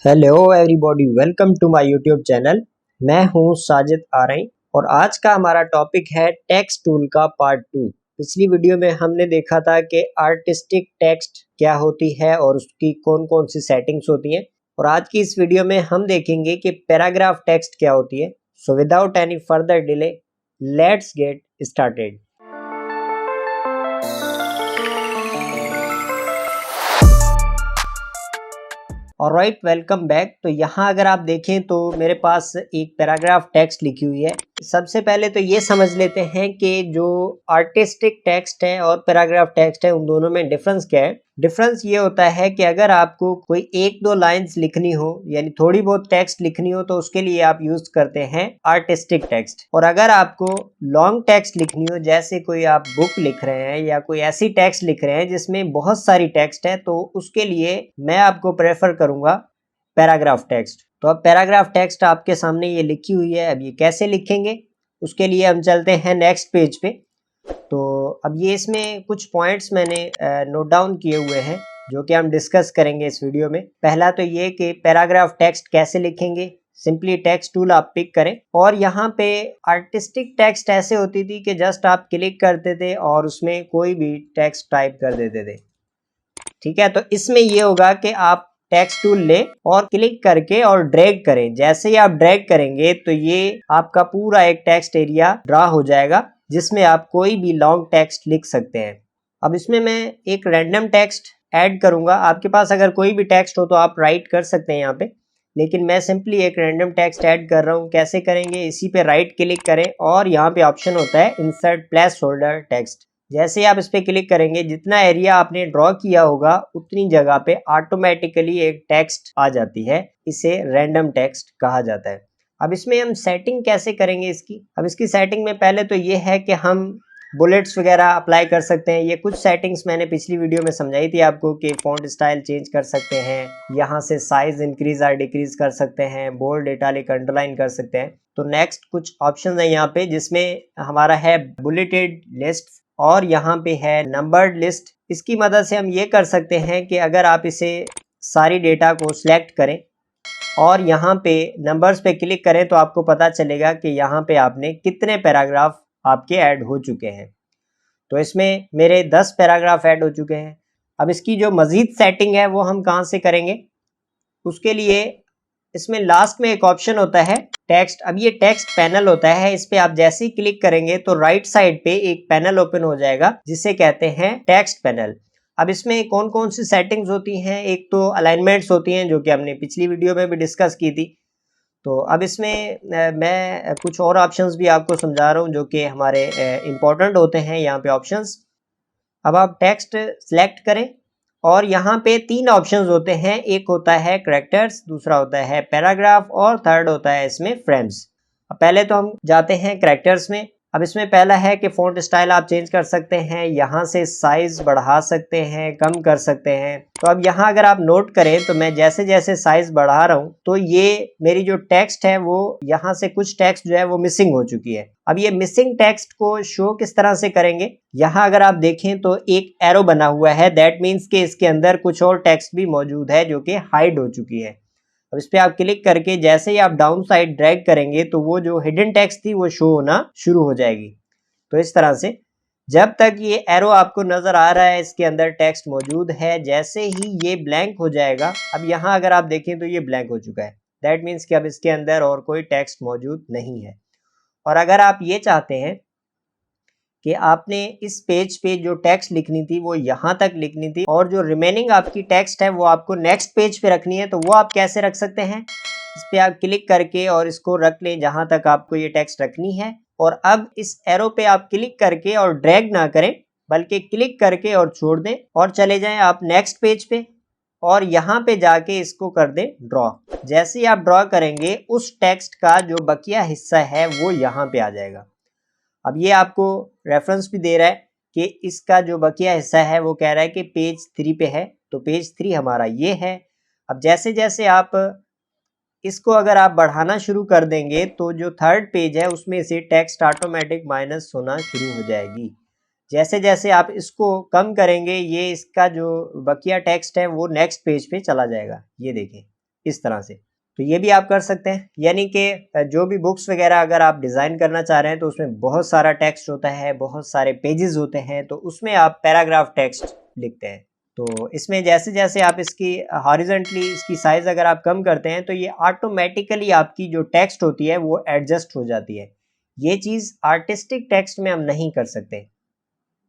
Hello everybody, welcome to my YouTube channel. मैं हूं साजिद आरई और आज का हमारा टॉपिक है टेक्स्ट टूल का पार्ट 2। पिछली वीडियो में हमने देखा था कि आर्टिस्टिक टेक्स्ट क्या होती है और उसकी कौन कौन सी सेटिंग्स होती हैं, और आज की इस वीडियो में हम देखेंगे कि पैराग्राफ टेक्स्ट क्या होती है। So without any further delay, let's get started. Alright, welcome back. तो यहाँ अगर आप देखें तो मेरे पास एक पैराग्राफ टेक्स्ट लिखी हुई है। सबसे पहले तो ये समझ लेते हैं कि जो आर्टिस्टिक टेक्स्ट है और पैराग्राफ टेक्स्ट है उन दोनों में डिफरेंस क्या है। डिफरेंस ये होता है कि अगर आपको कोई एक दो लाइंस लिखनी हो, यानी थोड़ी बहुत टेक्स्ट लिखनी हो, तो उसके लिए आप यूज करते हैं आर्टिस्टिक टेक्स्ट। और अगर आपको लॉन्ग टेक्स्ट लिखनी हो, जैसे कोई आप बुक लिख रहे हैं या कोई ऐसी टेक्स्ट लिख रहे हैं जिसमें बहुत सारी टेक्स्ट है, तो उसके लिए मैं आपको प्रेफर करूंगा पैराग्राफ टेक्स्ट। तो अब पैराग्राफ टेक्स्ट आपके सामने ये लिखी हुई है। अब ये कैसे लिखेंगे उसके लिए हम चलते हैं नेक्स्ट पेज पे। तो अब ये इसमें कुछ पॉइंट्स मैंने नोट डाउन किए हुए हैं जो कि हम डिस्कस करेंगे इस वीडियो में। पहला तो ये कि पैराग्राफ टेक्स्ट कैसे लिखेंगे। सिंपली टेक्स्ट टूल आप पिक करें और यहाँ पे आर्टिस्टिक टेक्स्ट ऐसे होती थी कि जस्ट आप क्लिक करते थे और उसमें कोई भी टेक्स्ट टाइप कर देते थे। ठीक है, तो इसमें ये होगा कि आप टेक्स्ट टूल ले और क्लिक करके और ड्रैग करें। जैसे ही आप ड्रैग करेंगे तो ये आपका पूरा एक टेक्स्ट एरिया ड्रा हो जाएगा जिसमें आप कोई भी लॉन्ग टेक्स्ट लिख सकते हैं। अब इसमें मैं एक रैंडम टेक्स्ट ऐड करूंगा। आपके पास अगर कोई भी टेक्स्ट हो तो आप राइट कर सकते हैं यहाँ पे, लेकिन मैं सिंपली एक रैंडम टेक्स्ट ऐड कर रहा हूँ। कैसे करेंगे, इसी पे राइट क्लिक करें और यहाँ पे ऑप्शन होता है इंसर्ट प्लेस होल्डर टेक्स्ट। जैसे ही आप इस पे क्लिक करेंगे, जितना एरिया आपने ड्रॉ किया होगा उतनी जगह पे ऑटोमेटिकली एक टेक्स्ट आ जाती है। इसे रैंडम टेक्स्ट कहा जाता है। अब इसमें हम सेटिंग कैसे करेंगे इसकी। अब इसकी सेटिंग में पहले तो ये है कि हम बुलेट्स वगैरह अप्लाई कर सकते हैं। ये कुछ सेटिंग्स मैंने पिछली वीडियो में समझाई थी आपको कि फॉन्ट स्टाइल चेंज कर सकते हैं, यहाँ से साइज इंक्रीज और डिक्रीज कर सकते हैं, बोल्ड इटैलिक अंडरलाइन कर सकते हैं। तो नेक्स्ट कुछ ऑप्शन है यहाँ पे जिसमें हमारा है बुलेटेड लिस्ट और यहाँ पे है नंबर्ड लिस्ट। इसकी मदद से हम ये कर सकते हैं कि अगर आप इसे सारी डेटा को सिलेक्ट करें और यहाँ पे नंबर्स पे क्लिक करें तो आपको पता चलेगा कि यहाँ पे आपने कितने पैराग्राफ आपके ऐड हो चुके हैं। तो इसमें मेरे 10 पैराग्राफ ऐड हो चुके हैं। अब इसकी जो मज़ीद सेटिंग है वो हम कहाँ से करेंगे, उसके लिए इसमें लास्ट में एक ऑप्शन होता है टेक्स्ट। अब ये टेक्स्ट पैनल होता है, इस पे आप जैसे ही क्लिक करेंगे तो राइट साइड पे एक पैनल ओपन हो जाएगा जिसे कहते हैं टेक्स्ट पैनल। अब इसमें कौन कौन सी सेटिंग्स होती हैं, एक तो अलाइनमेंट्स होती हैं जो कि हमने पिछली वीडियो में भी डिस्कस की थी। तो अब इसमें मैं कुछ और ऑप्शंस भी आपको समझा रहा हूँ जो कि हमारे इंपॉर्टेंट होते हैं यहाँ पे ऑप्शंस। अब आप टेक्स्ट सिलेक्ट करें और यहाँ पे 3 ऑप्शंस होते हैं। एक होता है कैरेक्टर्स, दूसरा होता है पैराग्राफ और थर्ड होता है इसमें फ्रेम्स। अब पहले तो हम जाते हैं कैरेक्टर्स में। अब इसमें पहला है कि फ़ॉन्ट स्टाइल आप चेंज कर सकते हैं, यहाँ से साइज़ बढ़ा सकते हैं, कम कर सकते हैं। तो अब यहाँ अगर आप नोट करें तो मैं जैसे जैसे साइज़ बढ़ा रहा हूँ तो ये मेरी जो टेक्स्ट है वो यहाँ से कुछ टेक्स्ट जो है वो मिसिंग हो चुकी है। अब ये मिसिंग टेक्स्ट को शो किस तरह से करेंगे, यहाँ अगर आप देखें तो एक एरो बना हुआ है, दैट मीन्स कि इसके अंदर कुछ और टेक्स्ट भी मौजूद है जो कि हाइड हो चुकी है। अब इस पर आप क्लिक करके जैसे ही आप डाउन साइड ड्रैग करेंगे तो वो जो हिडन टेक्स्ट थी वो शो होना शुरू हो जाएगी। तो इस तरह से जब तक ये एरो आपको नजर आ रहा है इसके अंदर टेक्स्ट मौजूद है, जैसे ही ये ब्लैंक हो जाएगा, अब यहाँ अगर आप देखें तो ये ब्लैंक हो चुका है, दैट मीन्स कि अब इसके अंदर और कोई टेक्स्ट मौजूद नहीं है। और अगर आप ये चाहते हैं कि आपने इस पेज पे जो टेक्स्ट लिखनी थी वो यहाँ तक लिखनी थी और जो रिमेनिंग आपकी टेक्स्ट है वो आपको नेक्स्ट पेज पे रखनी है, तो वो आप कैसे रख सकते हैं। इस पे आप क्लिक करके और इसको रख लें जहाँ तक आपको ये टेक्स्ट रखनी है। और अब इस एरो पे आप क्लिक करके और ड्रैग ना करें बल्कि क्लिक करके और छोड़ दें और चले जाएं आप नेक्स्ट पेज पे और यहाँ पे जाके इसको कर दें ड्रॉ। जैसे ही आप ड्रॉ करेंगे उस टेक्स्ट का जो बकिया हिस्सा है वो यहाँ पे आ जाएगा। अब ये आपको रेफरेंस भी दे रहा है कि इसका जो बकिया हिस्सा है वो कह रहा है कि पेज 3 पे है, तो पेज 3 हमारा ये है। अब जैसे जैसे आप इसको अगर आप बढ़ाना शुरू कर देंगे तो जो थर्ड पेज है उसमें से टेक्स्ट ऑटोमेटिक माइनस होना शुरू हो जाएगी। जैसे जैसे आप इसको कम करेंगे ये इसका जो बकिया टेक्स्ट है वो नेक्स्ट पेज पे चला जाएगा। ये देखें, इस तरह से। तो ये भी आप कर सकते हैं, यानी कि जो भी बुक्स वगैरह अगर आप डिज़ाइन करना चाह रहे हैं तो उसमें बहुत सारा टेक्स्ट होता है, बहुत सारे पेजेस होते हैं, तो उसमें आप पैराग्राफ टेक्स्ट लिखते हैं। तो इसमें जैसे जैसे आप इसकी हॉरिजॉन्टली इसकी साइज़ अगर आप कम करते हैं तो ये ऑटोमेटिकली आपकी जो टेक्स्ट होती है वो एडजस्ट हो जाती है। ये चीज़ आर्टिस्टिक टेक्स्ट में हम नहीं कर सकते।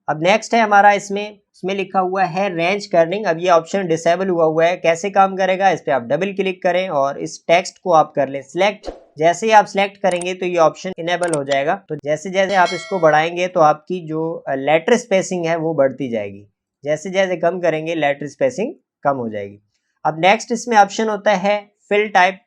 अब नेक्स्ट है हमारा इसमें लिखा हुआ है रेंज कर्निंग। अब ये ऑप्शन डिसेबल हुआ है, कैसे काम करेगा? इस पर आप डबल क्लिक करें और इस टेक्स्ट को आप कर लें सिलेक्ट। जैसे ही आप सिलेक्ट करेंगे तो ये ऑप्शन इनेबल हो जाएगा। तो जैसे जैसे आप इसको बढ़ाएंगे तो आपकी जो लेटर स्पेसिंग है वो बढ़ती जाएगी, जैसे जैसे कम करेंगे लेटर स्पेसिंग कम हो जाएगी। अब नेक्स्ट इसमें ऑप्शन होता है फिल टाइप।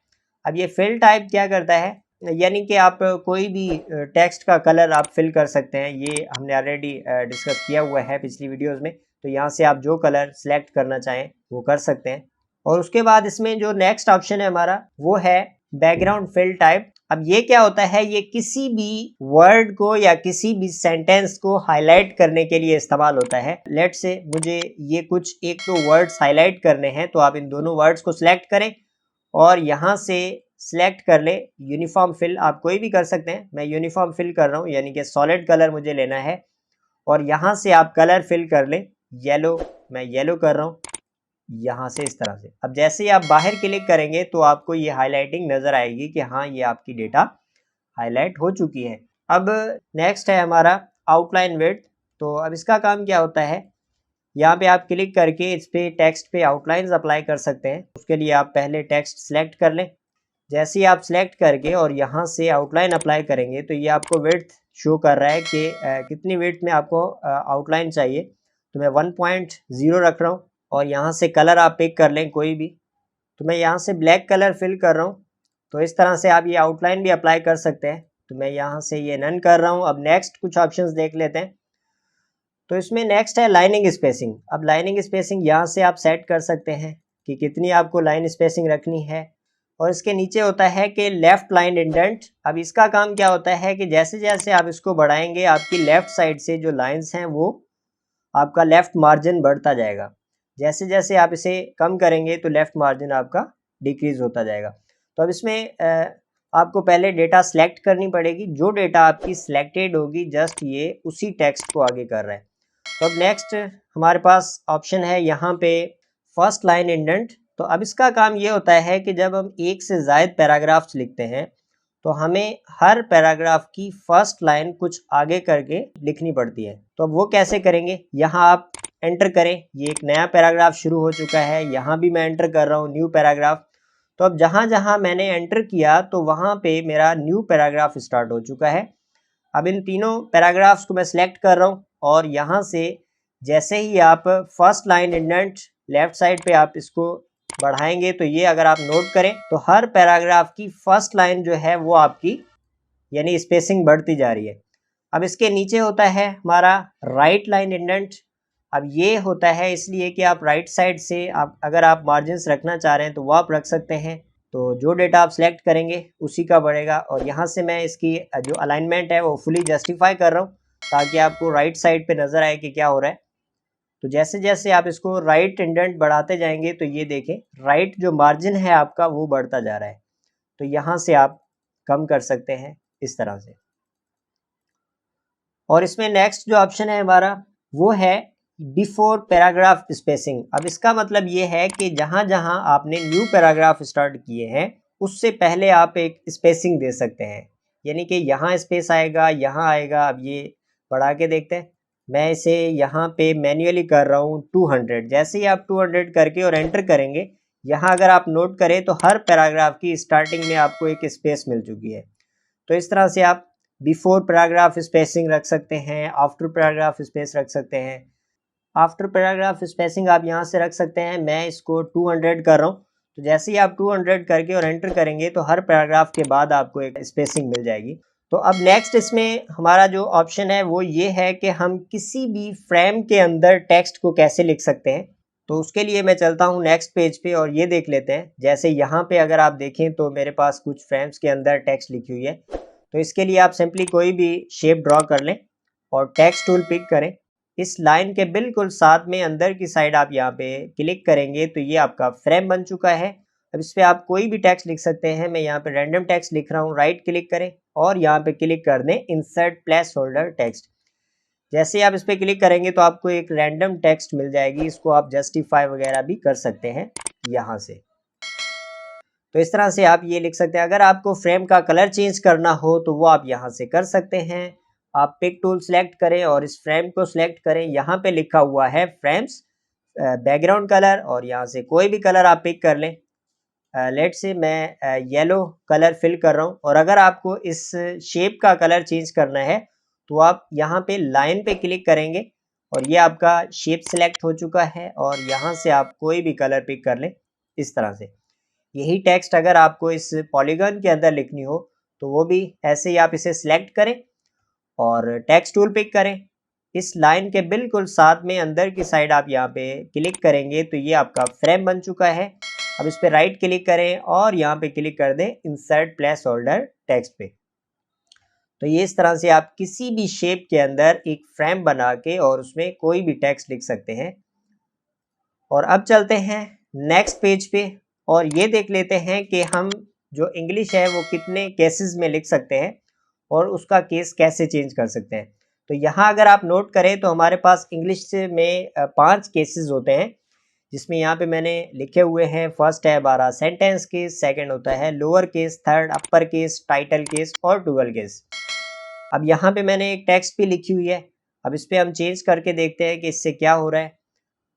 अब ये फिल टाइप क्या करता है, यानी कि आप कोई भी टेक्स्ट का कलर आप फिल कर सकते हैं। ये हमने ऑलरेडी डिस्कस किया हुआ है पिछली वीडियोस में। तो यहाँ से आप जो कलर सेलेक्ट करना चाहें वो कर सकते हैं। और उसके बाद इसमें जो नेक्स्ट ऑप्शन है हमारा वो है बैकग्राउंड फिल टाइप। अब ये क्या होता है, ये किसी भी वर्ड को या किसी भी सेंटेंस को हाईलाइट करने के लिए इस्तेमाल होता है। लेट से मुझे ये कुछ एक दो वर्ड्स हाईलाइट करने हैं, तो आप इन दोनों वर्ड्स को सिलेक्ट करें और यहाँ से सिलेक्ट कर ले यूनिफॉर्म फिल। आप कोई भी कर सकते हैं, मैं यूनिफॉर्म फिल कर रहा हूँ, यानी कि सॉलिड कलर मुझे लेना है। और यहाँ से आप कलर फिल कर लें येलो, मैं येलो कर रहा हूँ यहाँ से इस तरह से। अब जैसे ही आप बाहर क्लिक करेंगे तो आपको ये हाईलाइटिंग नज़र आएगी कि हाँ ये आपकी डेटा हाईलाइट हो चुकी है। अब नेक्स्ट है हमारा आउटलाइन विड्थ। तो अब इसका काम क्या होता है, यहाँ पे आप क्लिक करके इस पे टेक्स्ट पे आउटलाइंस अप्लाई कर सकते हैं। उसके लिए आप पहले टेक्स्ट सेलेक्ट कर लें। जैसे ही आप सेलेक्ट करके और यहाँ से आउटलाइन अप्लाई करेंगे तो ये आपको विड्थ शो कर रहा है कि कितनी विड्थ में आपको आउटलाइन चाहिए। तो मैं 1.0 रख रहा हूँ और यहाँ से कलर आप पिक कर लें कोई भी। तो मैं यहाँ से ब्लैक कलर फिल कर रहा हूँ। तो इस तरह से आप ये आउटलाइन भी अप्लाई कर सकते हैं। तो मैं यहाँ से ये नन कर रहा हूँ। अब नेक्स्ट कुछ ऑप्शंस देख लेते हैं। तो इसमें नेक्स्ट है लाइनिंग स्पेसिंग। अब लाइनिंग स्पेसिंग यहाँ से आप सेट कर सकते हैं कि कितनी आपको लाइन स्पेसिंग रखनी है। और इसके नीचे होता है कि लेफ़्ट लाइन इंडेंट। अब इसका काम क्या होता है कि जैसे जैसे आप इसको बढ़ाएंगे आपकी लेफ़्ट साइड से जो लाइंस हैं वो आपका लेफ़्ट मार्जिन बढ़ता जाएगा। जैसे जैसे आप इसे कम करेंगे तो लेफ़्ट मार्जिन आपका डिक्रीज़ होता जाएगा। तो अब इसमें आपको पहले डेटा सेलेक्ट करनी पड़ेगी। जो डेटा आपकी सिलेक्टेड होगी जस्ट ये उसी टेक्स्ट को आगे कर रहा है। तो अब नेक्स्ट हमारे पास ऑप्शन है यहाँ पे फर्स्ट लाइन इंडेंट। तो अब इसका काम ये होता है कि जब हम एक से ज़ायद पैराग्राफ्स लिखते हैं तो हमें हर पैराग्राफ की फर्स्ट लाइन कुछ आगे करके लिखनी पड़ती है। तो अब वो कैसे करेंगे, यहाँ आप एंटर करें। ये एक नया पैराग्राफ शुरू हो चुका है, यहाँ भी मैं एंटर कर रहा हूँ न्यू पैराग्राफ। तो अब जहाँ जहाँ मैंने एंटर किया तो वहाँ पे मेरा न्यू पैराग्राफ स्टार्ट हो चुका है। अब इन तीनों पैराग्राफ्स को मैं सिलेक्ट कर रहा हूँ और यहाँ से जैसे ही आप first line indent left side पे आप इसको बढ़ाएंगे तो ये अगर आप नोट करें तो हर पैराग्राफ की फर्स्ट लाइन जो है वो आपकी यानी स्पेसिंग बढ़ती जा रही है। अब इसके नीचे होता है हमारा राइट लाइन इंडेंट। अब ये होता है इसलिए कि आप राइट साइड से आप अगर आप मार्जिन्स रखना चाह रहे हैं तो वो आप रख सकते हैं। तो जो डेटा आप सिलेक्ट करेंगे उसी का बढ़ेगा। और यहाँ से मैं इसकी जो अलाइनमेंट है वो फुली जस्टिफाई कर रहा हूँ ताकि आपको राइट साइड पे नज़र आए कि क्या हो रहा है। तो जैसे जैसे आप इसको राइट इंडेंट बढ़ाते जाएंगे तो ये देखें राइट जो मार्जिन है आपका वो बढ़ता जा रहा है। तो यहाँ से आप कम कर सकते हैं इस तरह से। और इसमें नेक्स्ट जो ऑप्शन है हमारा वो है बिफोर पैराग्राफ स्पेसिंग। अब इसका मतलब ये है कि जहाँ जहाँ आपने न्यू पैराग्राफ स्टार्ट किए हैं उससे पहले आप एक स्पेसिंग दे सकते हैं, यानी कि यहाँ स्पेस आएगा, यहाँ आएगा। अब ये बढ़ा के देखते हैं। मैं इसे यहाँ पे मैन्युअली कर रहा हूँ 200। जैसे ही आप 200 करके और एंटर करेंगे, यहाँ अगर आप नोट करें तो हर पैराग्राफ की स्टार्टिंग में आपको एक स्पेस मिल चुकी है। तो इस तरह से आप बिफोर पैराग्राफ स्पेसिंग रख सकते हैं, आफ्टर पैराग्राफ स्पेस रख सकते हैं। आफ्टर पैराग्राफ स्पेसिंग आप यहाँ से रख सकते हैं। मैं इसको 200 कर रहा हूँ। तो जैसे ही आप 200 करके और एंटर करेंगे तो हर पैराग्राफ के बाद आपको एक स्पेसिंग मिल जाएगी। तो अब नेक्स्ट इसमें हमारा जो ऑप्शन है वो ये है कि हम किसी भी फ्रेम के अंदर टेक्स्ट को कैसे लिख सकते हैं। तो उसके लिए मैं चलता हूँ नेक्स्ट पेज पे और ये देख लेते हैं। जैसे यहाँ पे अगर आप देखें तो मेरे पास कुछ फ्रेम्स के अंदर टेक्स्ट लिखी हुई है। तो इसके लिए आप सिंपली कोई भी शेप ड्रॉ कर लें और टेक्स्ट टूल पिक करें। इस लाइन के बिल्कुल साथ में अंदर की साइड आप यहाँ पे क्लिक करेंगे तो ये आपका फ्रेम बन चुका है। अब इस पे आप कोई भी टेक्स्ट लिख सकते हैं। मैं यहाँ पे रैंडम टेक्स्ट लिख रहा हूँ, राइट क्लिक करें और यहाँ पे क्लिक कर दें इंसर्ट प्लेस होल्डर टेक्स्ट। जैसे ही आप इस पे क्लिक करेंगे तो आपको एक रैंडम टेक्स्ट मिल जाएगी, इसको आप जस्टिफाई वगैरह भी कर सकते हैं यहाँ से। तो इस तरह से आप ये लिख सकते हैं। अगर आपको फ्रेम का कलर चेंज करना हो तो वो आप यहाँ से कर सकते हैं। आप पिक टूल सेलेक्ट करें और इस फ्रेम को सिलेक्ट करें। यहाँ पे लिखा हुआ है फ्रेम्स बैकग्राउंड कलर और यहाँ से कोई भी कलर आप पिक कर लें। लेट से मैं येलो कलर फिल कर रहा हूँ। और अगर आपको इस शेप का कलर चेंज करना है तो आप यहाँ पे लाइन पे क्लिक करेंगे और ये आपका शेप सिलेक्ट हो चुका है और यहाँ से आप कोई भी कलर पिक कर लें इस तरह से। यही टेक्स्ट अगर आपको इस पॉलीगन के अंदर लिखनी हो तो वो भी ऐसे ही आप इसे सिलेक्ट करें और टेक्स्ट टूल पिक करें। इस लाइन के बिल्कुल साथ में अंदर की साइड आप यहाँ पे क्लिक करेंगे तो ये आपका फ्रेम बन चुका है। अब इस पे राइट क्लिक करें और यहाँ पे क्लिक कर दें इंसर्ट प्लेस होल्डर टेक्स्ट पे। तो ये इस तरह से आप किसी भी शेप के अंदर एक फ्रेम बना के और उसमें कोई भी टेक्स्ट लिख सकते हैं। और अब चलते हैं नेक्स्ट पेज पे और ये देख लेते हैं कि हम जो इंग्लिश है वो कितने केसेस में लिख सकते हैं और उसका केस कैसे चेंज कर सकते हैं। तो यहाँ अगर आप नोट करें तो हमारे पास इंग्लिश में 5 केसेस होते हैं, जिसमें यहाँ पे मैंने लिखे हुए हैं। फर्स्ट है हमारा सेंटेंस केस, सेकंड होता है lower case, third upper case, title case और डुअल केस। अब यहाँ पे मैंने एक टेक्स्ट भी लिखी हुई है। अब इस पे हम चेंज करके देखते हैं कि इससे क्या हो रहा है।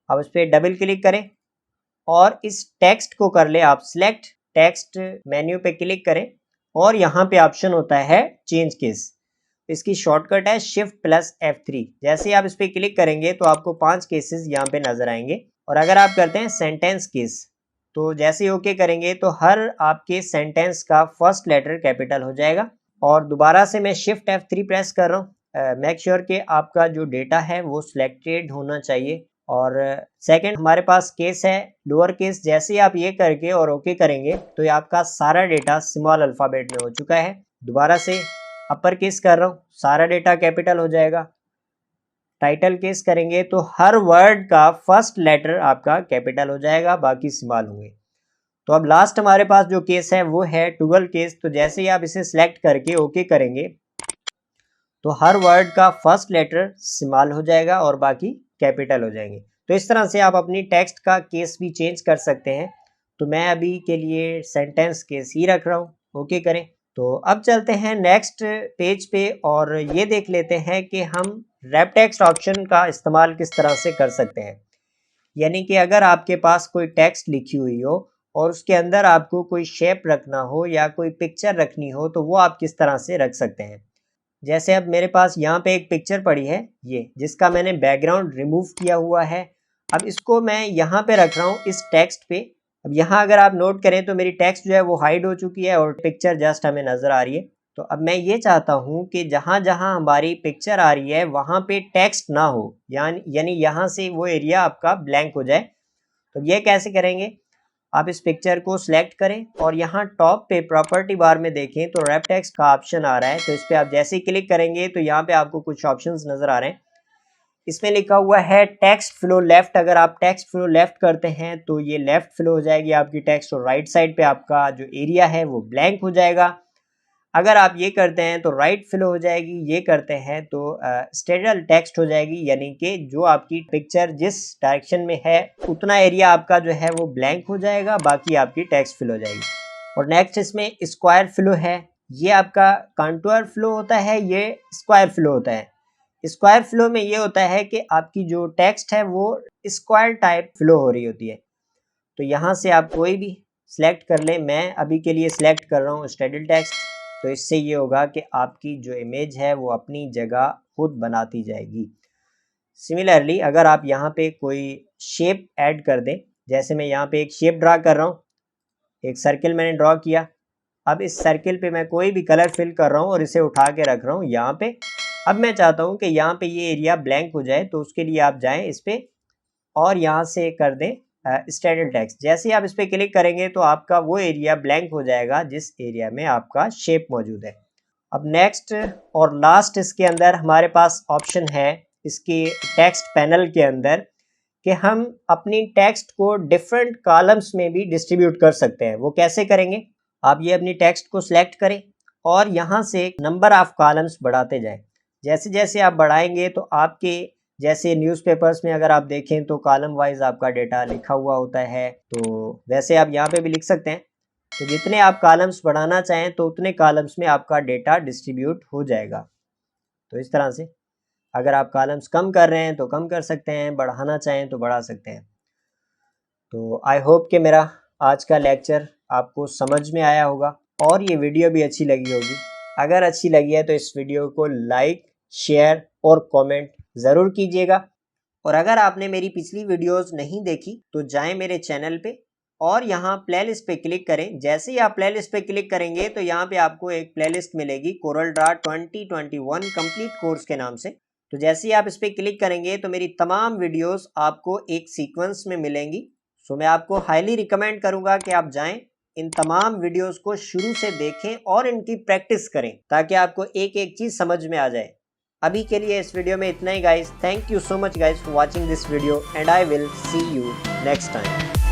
अब इस पर डबल क्लिक करें और इस टेक्स्ट को कर ले आप सिलेक्ट। टेक्स्ट मेन्यू पे क्लिक करें और यहाँ पे ऑप्शन होता है चेंज केस। इसकी शॉर्टकट है शिफ्ट प्लस F3। जैसे ही आप इस पर क्लिक करेंगे तो आपको 5 केसेस यहाँ पे नजर आएंगे। और अगर आप करते हैं सेंटेंस केस तो जैसे ही ओके करेंगे तो हर आपके सेंटेंस का फर्स्ट लेटर कैपिटल हो जाएगा। और दोबारा से मैं शिफ्ट F3 प्रेस कर रहा हूँ। मेक श्योर कि आपका जो डेटा है वो सिलेक्टेड होना चाहिए। और सेकंड हमारे पास केस है लोअर केस। जैसे ही आप ये करके और ओके करेंगे तो ये आपका सारा डेटा स्मॉल अल्फाबेट में हो चुका है। दोबारा से अपर केस कर रहा हूँ, सारा डेटा कैपिटल हो जाएगा। टाइटल केस करेंगे तो हर वर्ड का फर्स्ट लेटर आपका कैपिटल हो जाएगा, बाकी स्मॉल होंगे। तो अब लास्ट हमारे पास जो केस है वो है डुअल केस। तो जैसे ही आप इसे सिलेक्ट करके ओके करेंगे तो हर वर्ड का फर्स्ट लेटर स्मॉल हो जाएगा और बाकी कैपिटल हो जाएंगे। तो इस तरह से आप अपनी टेक्स्ट का केस भी चेंज कर सकते हैं। तो मैं अभी के लिए सेंटेंस केस ही रख रहा हूँ, ओके करें। तो अब चलते हैं नेक्स्ट पेज पे और ये देख लेते हैं कि हम रैप टेक्स्ट ऑप्शन का इस्तेमाल किस तरह से कर सकते हैं। यानी कि अगर आपके पास कोई टेक्स्ट लिखी हुई हो और उसके अंदर आपको कोई शेप रखना हो या कोई पिक्चर रखनी हो तो वो आप किस तरह से रख सकते हैं। जैसे अब मेरे पास यहाँ पे एक पिक्चर पड़ी है ये, जिसका मैंने बैकग्राउंड रिमूव किया हुआ है। अब इसको मैं यहाँ पे रख रहा हूँ इस टेक्स्ट पे। अब यहाँ अगर आप नोट करें तो मेरी टेक्स्ट जो है वो हाइड हो चुकी है और पिक्चर जस्ट हमें नज़र आ रही है। तो अब मैं ये चाहता हूँ कि जहाँ जहाँ हमारी पिक्चर आ रही है वहाँ पे टेक्स्ट ना हो, यानी यहाँ से वो एरिया आपका ब्लैंक हो जाए। तो ये कैसे करेंगे, आप इस पिक्चर को सिलेक्ट करें और यहाँ टॉप पे प्रॉपर्टी बार में देखें तो रैप टेक्स्ट का ऑप्शन आ रहा है। तो इस पर आप जैसे ही क्लिक करेंगे तो यहाँ पे आपको कुछ ऑप्शंस नज़र आ रहे हैं। इसमें लिखा हुआ है टेक्स्ट फ्लो लेफ्ट। अगर आप टेक्स्ट फ्लो लेफ्ट करते हैं तो ये लेफ्ट फ्लो हो जाएगी आपकी टेक्स्ट और राइट साइड पे आपका जो एरिया है वो ब्लैंक हो जाएगा। अगर आप ये करते हैं तो राइट फ्लो हो जाएगी, ये करते हैं तो स्टेडल टेक्स्ट हो जाएगी। यानी कि जो आपकी पिक्चर जिस डायरेक्शन में है उतना एरिया आपका जो है वो ब्लैंक हो जाएगा, बाकी आपकी टेक्स्ट फिल हो जाएगी। और नेक्स्ट इसमें स्क्वायर फ्लो है। ये आपका कंटूर फ्लो होता है, ये स्क्वायर फ्लो होता है। स्क्वायर फ्लो में ये होता है कि आपकी जो टेक्स्ट है वो स्क्वायर टाइप फ्लो हो रही होती है। तो यहाँ से आप कोई भी सिलेक्ट कर लें। मैं अभी के लिए सिलेक्ट कर रहा हूँ स्टेडल टेक्स्ट। तो इससे ये होगा कि आपकी जो इमेज है वो अपनी जगह खुद बनाती जाएगी। सिमिलरली अगर आप यहाँ पे कोई शेप ऐड कर दें, जैसे मैं यहाँ पे एक शेप ड्रा कर रहा हूँ, एक सर्किल मैंने ड्रॉ किया। अब इस सर्किल पे मैं कोई भी कलर फिल कर रहा हूँ और इसे उठा के रख रहा हूँ यहाँ पे। अब मैं चाहता हूँ कि यहाँ पे ये एरिया ब्लैंक हो जाए, तो उसके लिए आप जाएं इस पे और यहाँ से कर दें स्टैंडर्ड टेक्स्ट। जैसे ही आप इस पर क्लिक करेंगे तो आपका वो एरिया ब्लैंक हो जाएगा जिस एरिया में आपका शेप मौजूद है। अब नेक्स्ट और लास्ट इसके अंदर हमारे पास ऑप्शन है इसके टेक्स्ट पैनल के अंदर कि हम अपनी टेक्स्ट को डिफरेंट कॉलम्स में भी डिस्ट्रीब्यूट कर सकते हैं। वो कैसे करेंगे? आप ये अपनी टेक्स्ट को सिलेक्ट करें और यहाँ से नंबर ऑफ कॉलम्स बढ़ाते जाएं। जैसे जैसे आप बढ़ाएंगे तो आपके जैसे न्यूज़पेपर्स में अगर आप देखें तो कॉलम वाइज आपका डेटा लिखा हुआ होता है, तो वैसे आप यहाँ पे भी लिख सकते हैं। तो जितने आप कॉलम्स बढ़ाना चाहें तो उतने कॉलम्स में आपका डेटा डिस्ट्रीब्यूट हो जाएगा। तो इस तरह से अगर आप कॉलम्स कम कर रहे हैं तो कम कर सकते हैं, बढ़ाना चाहें तो बढ़ा सकते हैं। तो आई होप कि मेरा आज का लेक्चर आपको समझ में आया होगा और ये वीडियो भी अच्छी लगी होगी। अगर अच्छी लगी है तो इस वीडियो को लाइक, शेयर और कमेंट ज़रूर कीजिएगा। और अगर आपने मेरी पिछली वीडियोस नहीं देखी तो जाएं मेरे चैनल पे और यहाँ प्लेलिस्ट पे क्लिक करें। जैसे ही आप प्लेलिस्ट पे क्लिक करेंगे तो यहाँ पे आपको एक प्लेलिस्ट मिलेगी कोरल ड्रा 2021 कंप्लीट कोर्स के नाम से। तो जैसे ही आप इस पर क्लिक करेंगे तो मेरी तमाम वीडियोस आपको एक सीक्वेंस में मिलेंगी। सो मैं आपको हाईली रिकमेंड करूँगा कि आप जाएँ, इन तमाम वीडियोस को शुरू से देखें और इनकी प्रैक्टिस करें ताकि आपको एक एक चीज़ समझ में आ जाए। अभी के लिए इस वीडियो में इतना ही guys. Thank you so much guys for watching this video and I will see you next time.